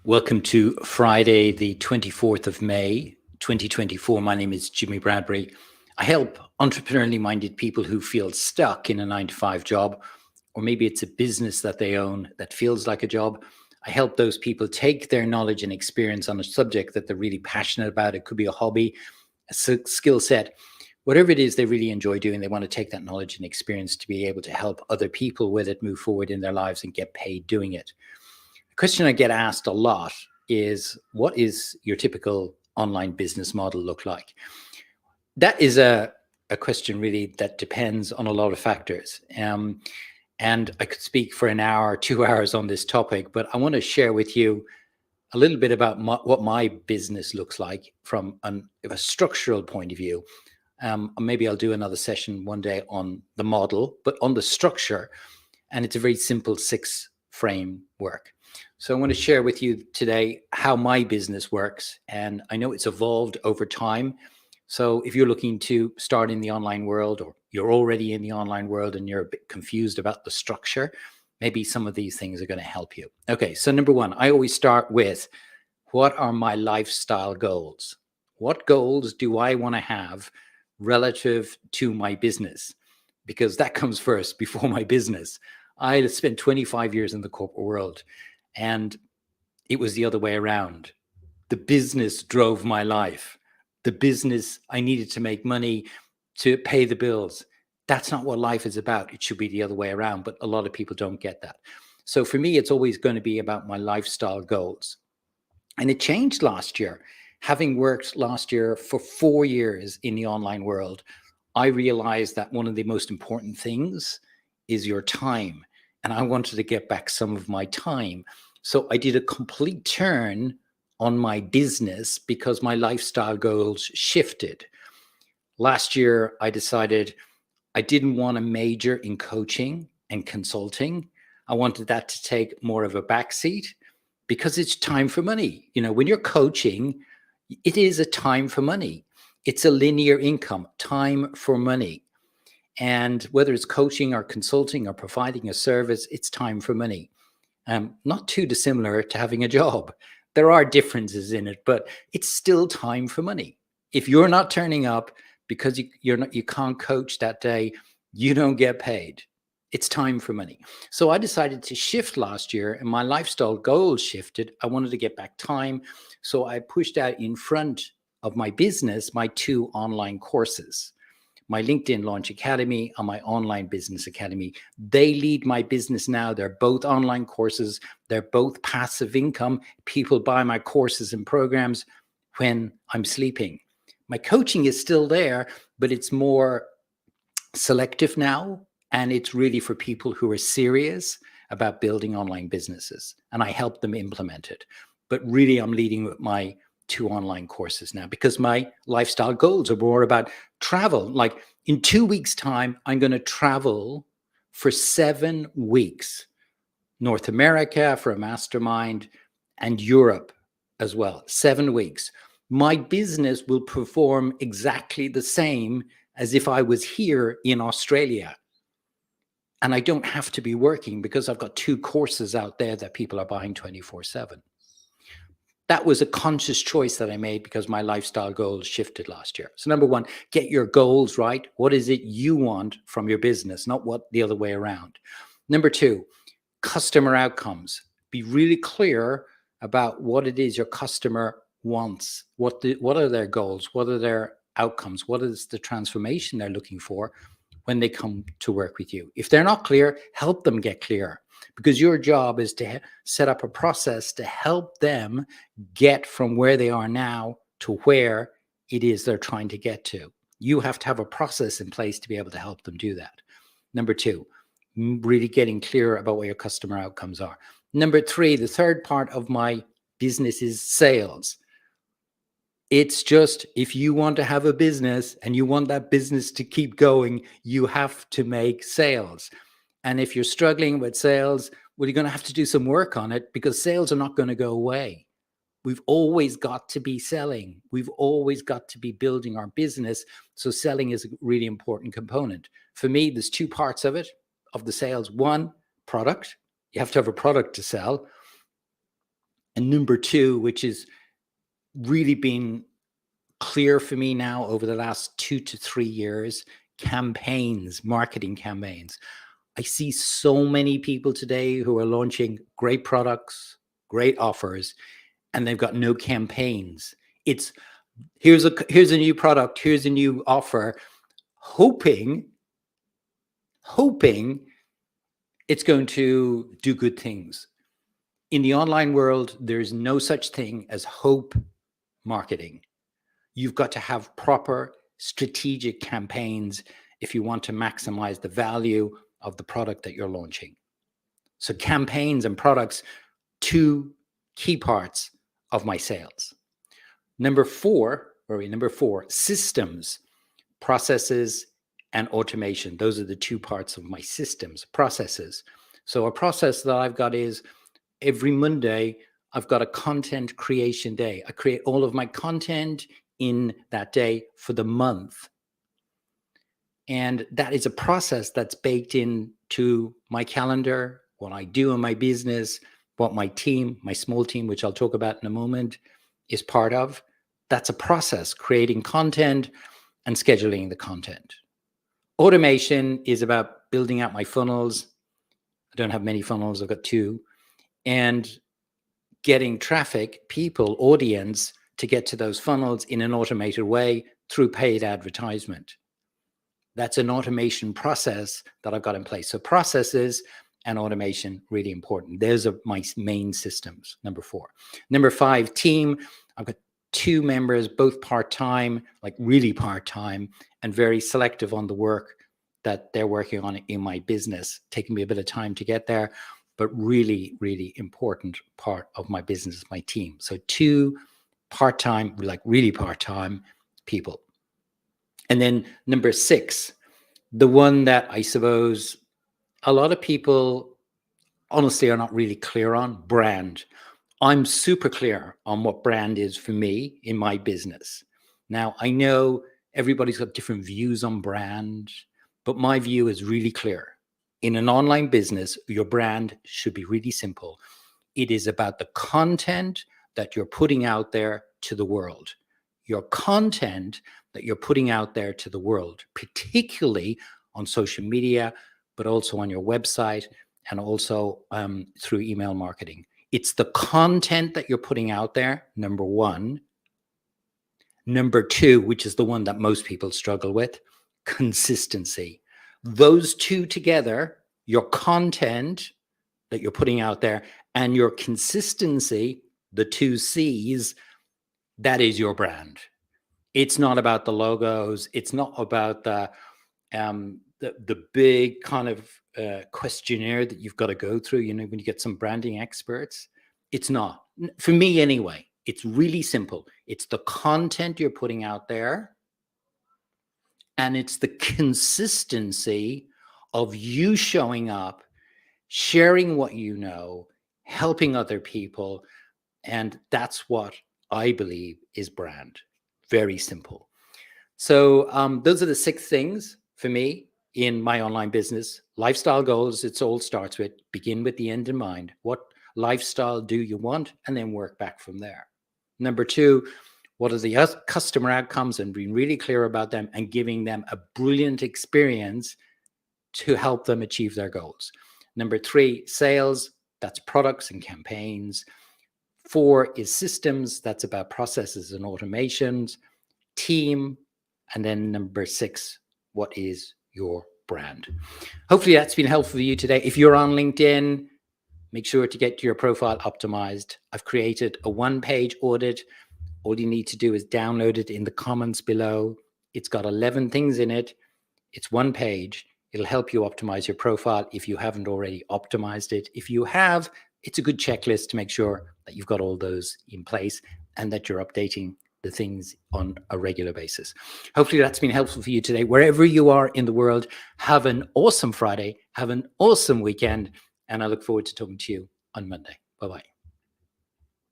Welcome to Friday, the 24th of May, 2024. My name is Jimmy Bradbury. I help entrepreneurially minded people who feel stuck in a 9-to-5 job, or maybe it's a business that they own that feels like a job. I help those people take their knowledge and experience on a subject that they're really passionate about. It could be a hobby, a skill set, whatever it is they really enjoy doing. They want to take that knowledge and experience to be able to help other people with it, move forward in their lives and get paid doing it. Question I get asked a lot is, what is your typical online business model look like? That is a question really that depends on a lot of factors. And I could speak for an hour, 2 hours on this topic, but I want to share with you a little bit about what my business looks like from a structural point of view. Maybe I'll do another session one day on the model, but on the structure. And it's a very simple 6 framework. So I want to share with you today how my business works. And I know it's evolved over time. So if you're looking to start in the online world, or you're already in the online world and you're a bit confused about the structure, maybe some of these things are going to help you. Okay, so number one, I always start with, what are my lifestyle goals? What goals do I want to have relative to my business? Because that comes first before my business. I spent 25 years in the corporate world, and it was the other way around. The business drove my life. The business, I needed to make money to pay the bills. That's not what life is about. It should be the other way around, but a lot of people don't get that. So for me, it's always going to be about my lifestyle goals. And it changed last year. Having worked last year for 4 years in the online world, I realized that one of the most important things is your time. And I wanted to get back some of my time. So I did a complete turn on my business because my lifestyle goals shifted. Last year, I decided I didn't want to major in coaching and consulting. I wanted that to take more of a backseat because it's time for money. You know, when you're coaching, it is a time for money. It's a linear income, time for money. And whether it's coaching or consulting or providing a service, it's time for money. Not too dissimilar to having a job. There are differences in it, but it's still time for money. If you're not turning up because you can't coach that day, you don't get paid. It's time for money. So I decided to shift last year, and my lifestyle goals shifted. I wanted to get back time. So I pushed out in front of my business my 2 online courses, my LinkedIn Launch Academy and my Online Business Academy. They lead my business now. They're both online courses. They're both passive income. People buy my courses and programs when I'm sleeping. My coaching is still there, but it's more selective now. And it's really for people who are serious about building online businesses. And I help them implement it. But really, I'm leading with my 2 online courses now because my lifestyle goals are more about travel. Like in 2 weeks' time, I'm going to travel for 7 weeks, North America for a mastermind and Europe as well, 7 weeks. My business will perform exactly the same as if I was here in Australia. And I don't have to be working because I've got 2 courses out there that people are buying 24/7. That was a conscious choice that I made because my lifestyle goals shifted last year. So number one, get your goals right. What is it you want from your business, not what the other way around? Number 2, customer outcomes. Be really clear about what it is your customer wants. What are their goals? What are their outcomes? What is the transformation they're looking for when they come to work with you? If they're not clear, help them get clear, because your job is to set up a process to help them get from where they are now to where it is they're trying to get to. You have to have a process in place to be able to help them do that. Number 2, really getting clear about what your customer outcomes are. Number 3, the third part of my business is sales. It's just, if you want to have a business and you want that business to keep going, you have to make sales. And if you're struggling with sales, well, you're going to have to do some work on it, because sales are not going to go away. We've always got to be selling. We've always got to be building our business. So selling is a really important component. For me, there's 2 parts of it, of the sales. 1, product. You have to have a product to sell. And number two, which is really been clear for me now over the last 2 to 3 years, campaigns, marketing campaigns. I see so many people today who are launching great products, great offers, and they've got no campaigns. It's here's a new product, here's a new offer, hoping it's going to do good things. In the online world, there's no such thing as hope marketing. You've got to have proper strategic campaigns if you want to maximize the value of the product that you're launching. So campaigns and products, two key parts of my sales. Number four, systems, processes, and automation. Those are the two parts of my systems, processes. So a process that I've got is every Monday, I've got a content creation day. I create all of my content in that day for the month. And that is a process that's baked into my calendar, what I do in my business, what my team, my small team, which I'll talk about in a moment, is part of. That's a process, creating content and scheduling the content. Automation is about building out my funnels. I don't have many funnels, I've got 2. And getting traffic, people, audience to get to those funnels in an automated way through paid advertisement. That's an automation process that I've got in place. So processes and automation, really important. Those are my main systems, number 4. Number 5, team. I've got 2 members, both part-time, like really part-time, and very selective on the work that they're working on in my business, taking me a bit of time to get there, but really, really important part of my business, my team. So 2 part-time, like really part-time people. And then number 6, the one that I suppose a lot of people honestly are not really clear on, brand. I'm super clear on what brand is for me in my business. Now, I know everybody's got different views on brand, but my view is really clear. In an online business, your brand should be really simple. It is about the content that you're putting out there to the world. Your content that you're putting out there to the world, particularly on social media, but also on your website and also through email marketing. It's the content that you're putting out there, number 1. Number 2, which is the one that most people struggle with, consistency. Those 2 together, your content that you're putting out there and your consistency, the 2 C's, that is your brand. It's not about the logos. It's not about the big kind of questionnaire that you've got to go through, you know, when you get some branding experts. It's not. For me anyway, it's really simple. It's the content you're putting out there, and it's the consistency of you showing up, sharing what you know, helping other people. And that's what I believe is brand. Very simple. So those are the 6 things for me in my online business. Lifestyle goals, it all starts with begin with the end in mind. What lifestyle do you want? And then work back from there. Number 2, what are the customer outcomes, and being really clear about them and giving them a brilliant experience to help them achieve their goals. Number 3, sales, that's products and campaigns. 4 is systems, that's about processes and automations. Team, and then number 6, what is your brand? Hopefully that's been helpful for you today. If you're on LinkedIn, make sure to get your profile optimized. I've created a 1-page audit. All you need to do is download it in the comments below. It's got 11 things in it. It's 1 page. It'll help you optimize your profile if you haven't already optimized it. If you have, it's a good checklist to make sure that you've got all those in place and that you're updating the things on a regular basis. Hopefully that's been helpful for you today. Wherever you are in the world, have an awesome Friday, have an awesome weekend, and I look forward to talking to you on Monday. Bye-bye.